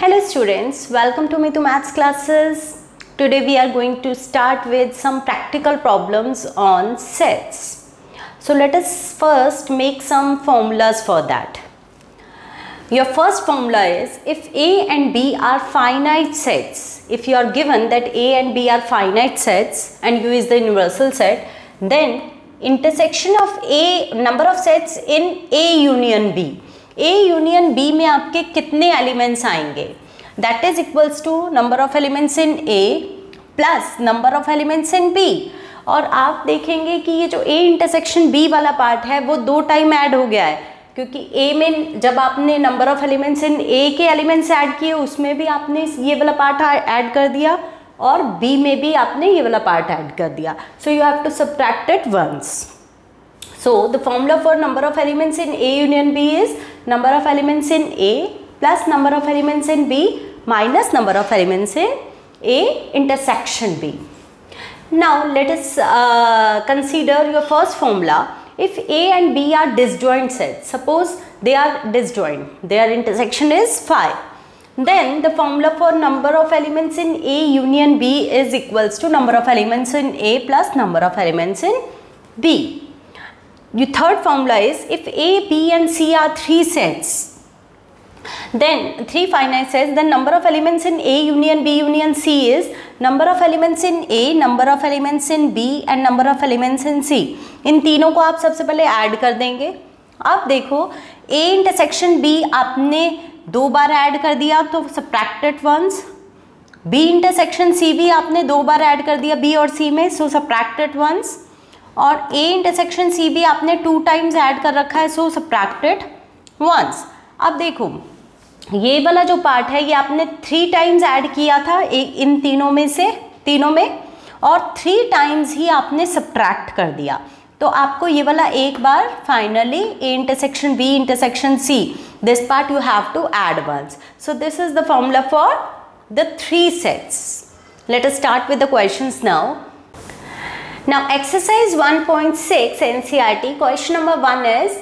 Hello students, welcome to Mitu Maths classes. Today we are going to start with some practical problems on sets. So let us first make some formulas for that. Your first formula is if A and B are finite sets, if you are given that A and B are finite sets and U is the universal set, then intersection of A, number of sets in A union B. A union B में आपके कितने elements आएंगे, that is equals to number of elements in A plus number of elements in B. और आप देखेंगे कि ये जो A इंटरसेक्शन B वाला पार्ट है वो 2 टाइम ऐड हो गया है, क्योंकि A में जब आपने number of elements in A के एलिमेंट्स ऐड किए उसमें भी आपने ये वाला पार्ट ऐड कर दिया और B में भी आपने ये वाला पार्ट ऐड कर दिया. So you have to subtract it once. So the formula for number of elements in A union B is number of elements in A plus number of elements in B minus number of elements in A intersection B. Now let us consider your first formula. If A and B are disjoint sets, suppose they are disjoint, their intersection is 5. Then the formula for number of elements in A union B is equals to number of elements in A plus number of elements in B. Your third formula is if A, B and C are 3 sets, then 3 finite sets, then number of elements in A union B union C is number of elements in A, number of elements in B and number of elements in C. इन तीनों को आप सबसे पहले add कर देंगे. अब देखो A intersection B आपने 2 बार ऐड कर दिया तो subtracted once. B intersection C भी आपने 2 बार ऐड कर दिया B और C में, सो सबट्रैक्टेड वंस. और A इंटरसेक्शन C भी आपने 2 टाइम्स ऐड कर रखा है, सो सबट्रैक्टेड वंस. अब देखो ये वाला जो पार्ट है ये आपने 3 टाइम्स ऐड किया था इन तीनों में से, तीनों में, और 3 टाइम्स ही आपने सबट्रैक्ट कर दिया. तो आपको ये वाला एक बार finally A intersection B intersection C, this part you have to add once. So this is the formula for the 3 sets. Let us start with the questions now. Now exercise 1.6 NCERT question number 1 is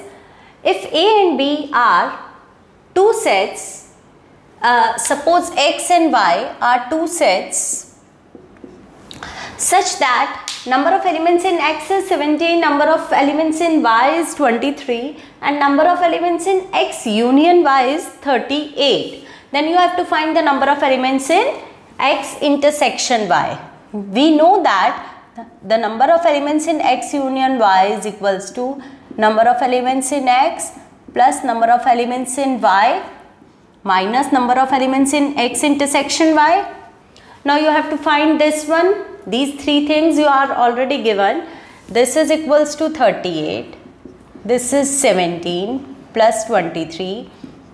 if A and B are 2 sets, suppose X and Y are 2 sets such that number of elements in X is 17, number of elements in Y is 23 and number of elements in X union Y is 38, then you have to find the number of elements in X intersection Y. We know that the number of elements in X union Y is equals to number of elements in X plus number of elements in Y minus number of elements in X intersection Y. Now you have to find this one. These 3 things you are already given. This is equals to 38. This is 17 plus 23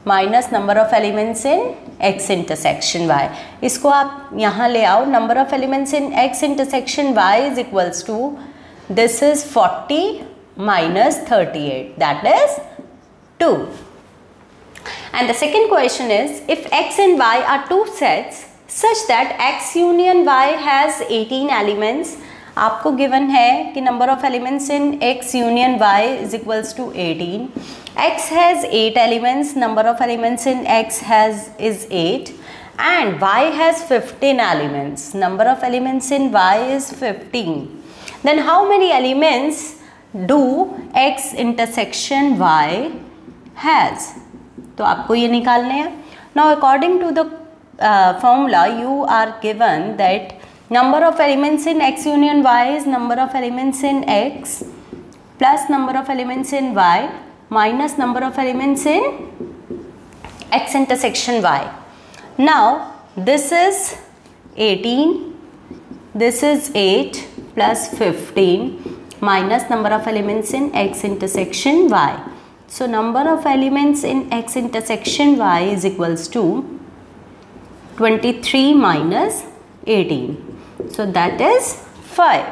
minus number of elements in X intersection Y. इसको आप यहाँ ले आओ. Number of elements in X intersection Y is equals to this is 40 minus 38, that is 2. And the second question is if X and Y are 2 sets such that X union Y has 18 elements. आपको given है कि number of elements in X union Y is equals to 18. X has 8 elements, number of elements in X is 8 and Y has 15 elements, number of elements in Y is 15. Then how many elements do X intersection Y has? तो आपको ये निकालने हैं. Now according to the formula you are given that number of elements in X union Y is number of elements in X plus number of elements in Y minus number of elements in X intersection Y. Now this is 18, this is 8 plus 15 minus number of elements in X intersection Y. So number of elements in X intersection Y is equals to 23 minus 18. So that is 5.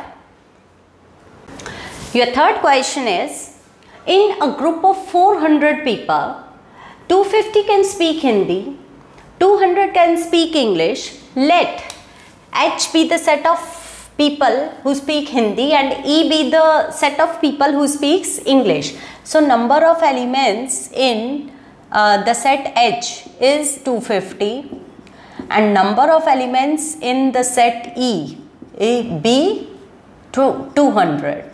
Your third question is in a group of 400 people, 250 can speak Hindi, 200 can speak English. Let H be the set of people who speak Hindi and E be the set of people who speaks English. So number of elements in the set H is 250 and number of elements in the set E be 200.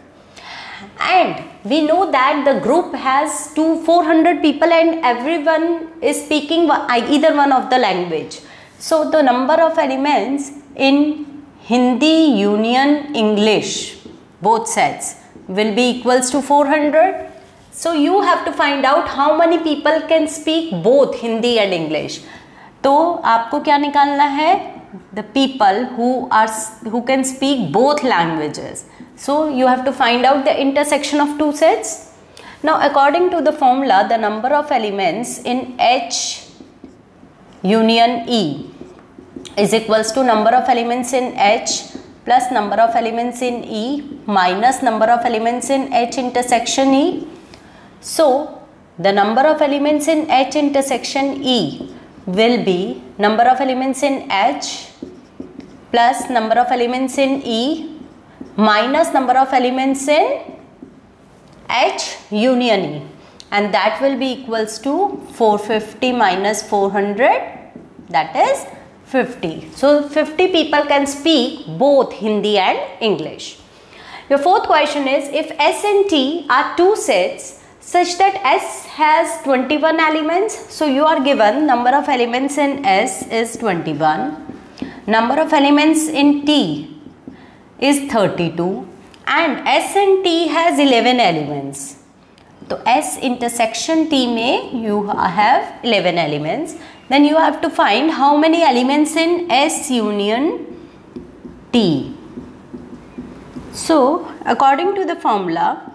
And we know that the group has 400 people and everyone is speaking either one of the language. So the number of elements in Hindi Union English, both sets, will be equals to 400. So you have to find out how many people can speak both Hindi and English. तो आपको क्या निकालना है? The people who can speak both languages. So you have to find out the intersection of two sets. Now according to the formula, the number of elements in H union E is equals to number of elements in H plus number of elements in E minus number of elements in H intersection E. So the number of elements in H intersection E will be number of elements in H plus number of elements in E minus number of elements in H union E, and that will be equals to 450 minus 400, that is 50. So 50 people can speak both Hindi and English. Your fourth question is, if S and T are two sets such that S has 21 elements, so you are given number of elements in S is 21, number of elements in T is 32 and S and T has 11 elements. So S intersection T में you have 11 elements. Then you have to find how many elements in S union T. So according to the formula,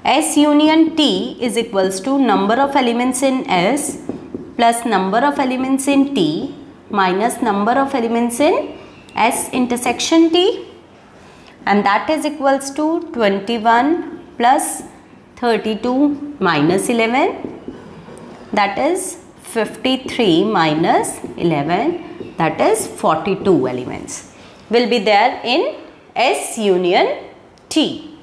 S union T is equals to number of elements in S plus number of elements in T minus number of elements in S intersection T, and that is equals to 21 plus 32 minus 11, that is 53 minus 11, that is 42 elements will be there in S union T.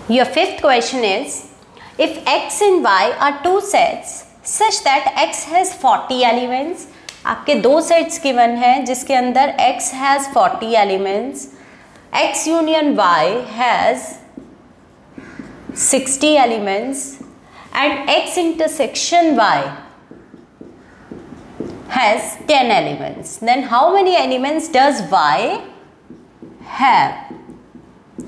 Your fifth question is, if X and Y are two sets such that X has 40 elements, आपके दो sets given हैं जिसके अंदर X has 40 elements, X union Y has 60 elements and X intersection Y has 10 elements. Then how many elements does Y have?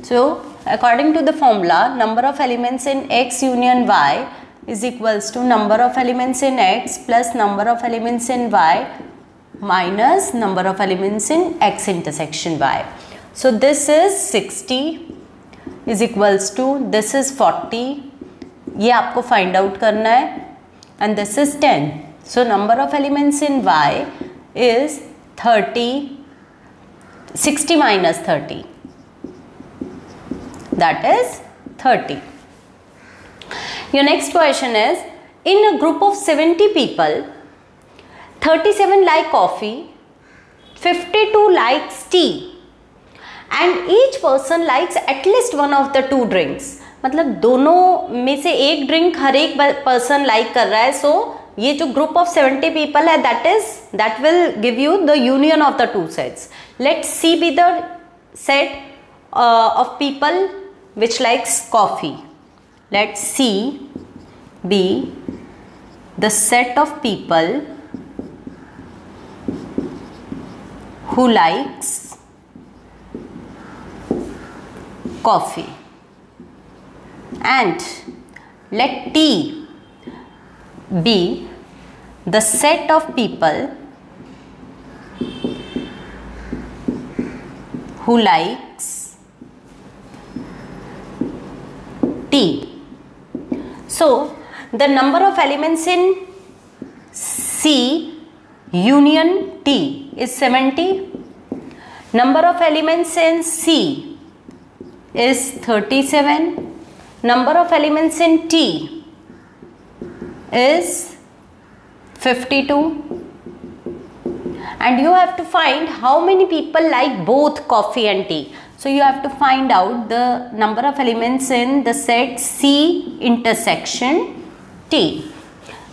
So according to the formula, number of elements in X union Y is equals to number of elements in X plus number of elements in Y minus number of elements in X intersection Y. So this is 60 is equals to this is 40, ये आपको find out करना है, and this is 10. So number of elements in Y is 30, 60 minus 30, that is 30. Your next question is, in a group of 70 people, 37 like coffee, 52 likes tea and each person likes at least one of the two drinks. मतलब दोनों में से एक drink हर एक person like कर रहा है. सो ये जो ग्रुप ऑफ 70 पीपल है that will give you the union of the two sets. Let C be the set of people which likes coffee. Let C be the set of people who likes coffee, and let T be the set of people who likes T. So the number of elements in C union T is 70. Number of elements in C is 37. Number of elements in T is 52. And you have to find how many people like both coffee and tea. So you have to find out the number of elements in the set C intersection T.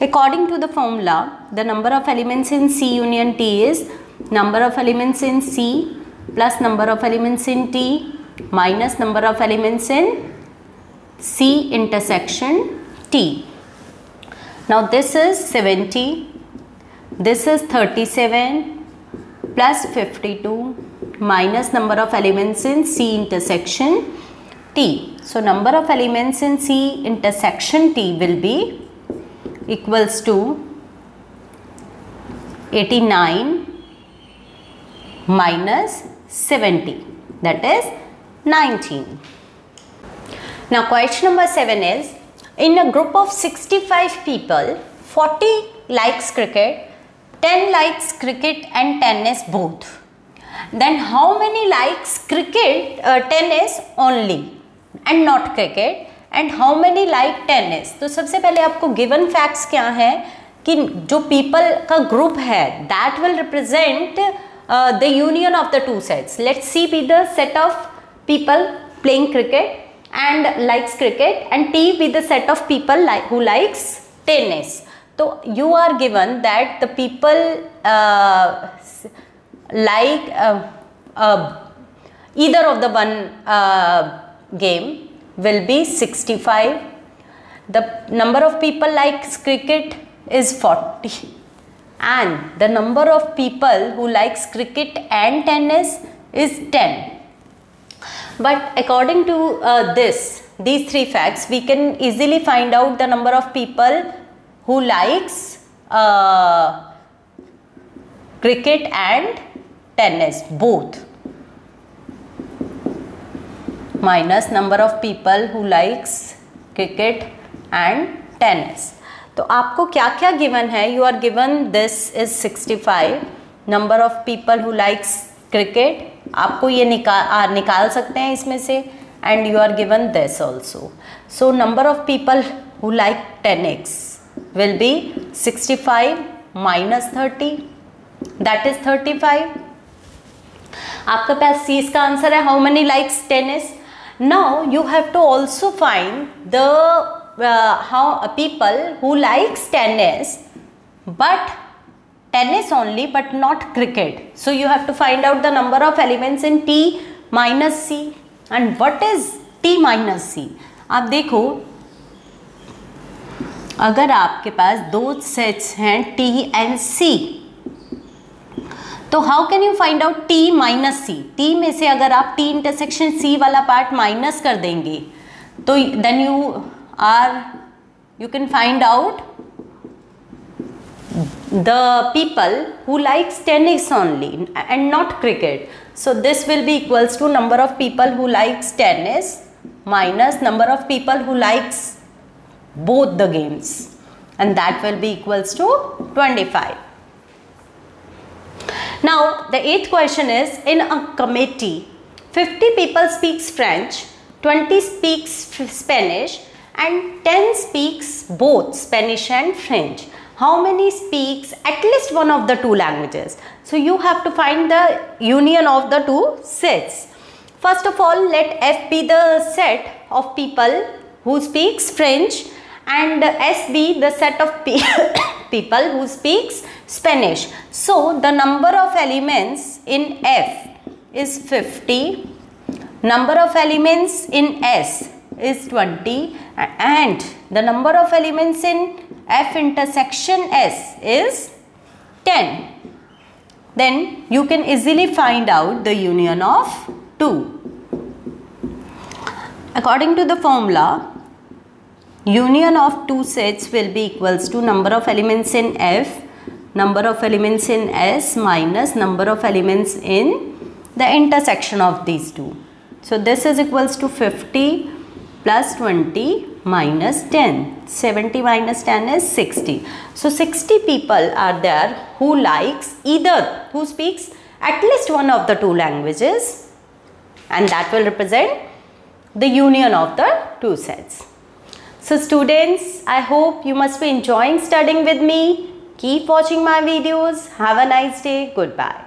According to the formula, the number of elements in C union T is number of elements in C plus number of elements in T minus number of elements in C intersection T. Now this is 70, this is 37 plus 52 minus number of elements in C intersection T. So number of elements in C intersection T will be equals to 89 minus 70, that is 19. Now question number 7 is, in a group of 65 people, 40 likes cricket, 10 likes cricket and tennis both. Then how many likes cricket, tennis only and not cricket, and how many like tennis? तो सबसे पहले आपको given facts क्या है कि जो people का group है that will represent the union of the two sets. Let's see be the set of people playing cricket and likes cricket, and T be the set of people who likes tennis. So you are given that the people like either of the one game will be 65. The number of people likes cricket is 40 and the number of people who likes cricket and tennis is 10. But according to these three facts, we can easily find out the number of people who likes cricket and tennis both minus number of people who likes cricket and tennis. तो आपको क्या क्या given है? You are given this is 65 number of people who likes cricket, आपको ये निकाल सकते हैं इसमें से, and you are given this also. So number of people who like tennis will be 65 minus 30, that is 35. आपके पास C इसका आंसर है, how many likes tennis. Now you have to also find the people who likes tennis, but tennis only but not cricket. So you have to find out the number of elements in T minus C. And what is T minus C? आप देखो, अगर आपके पास दो sets हैं T and C, तो how can you find out T minus C? T में से अगर आप T इंटरसेक्शन C वाला पार्ट माइनस कर देंगे तो then you can find out the people who likes tennis only and not cricket. So this will be equals to number of people who likes tennis minus number of people who likes both the games, and that will be equals to 25. Now the 8th question is, in a committee 50 people speaks French, 20 speaks Spanish and 10 speaks both Spanish and French. How many speaks at least one of the two languages? So you have to find the union of the two sets. First of all, let F be the set of people who speaks French and S be the set of people who speaks Spanish. So the number of elements in F is 50, number of elements in S is 20 and the number of elements in F intersection S is 10. Then you can easily find out the union of 2. According to the formula, union of two sets will be equals to number of elements in F, number of elements in S minus number of elements in the intersection of these two. So this is equals to 50 plus 20 minus 10. 70 minus 10 is 60. So 60 people are there who likes either, who speaks at least one of the two languages, and that will represent the union of the two sets. So students, I hope you must be enjoying studying with me. Keep watching my videos. Have a nice day. Goodbye.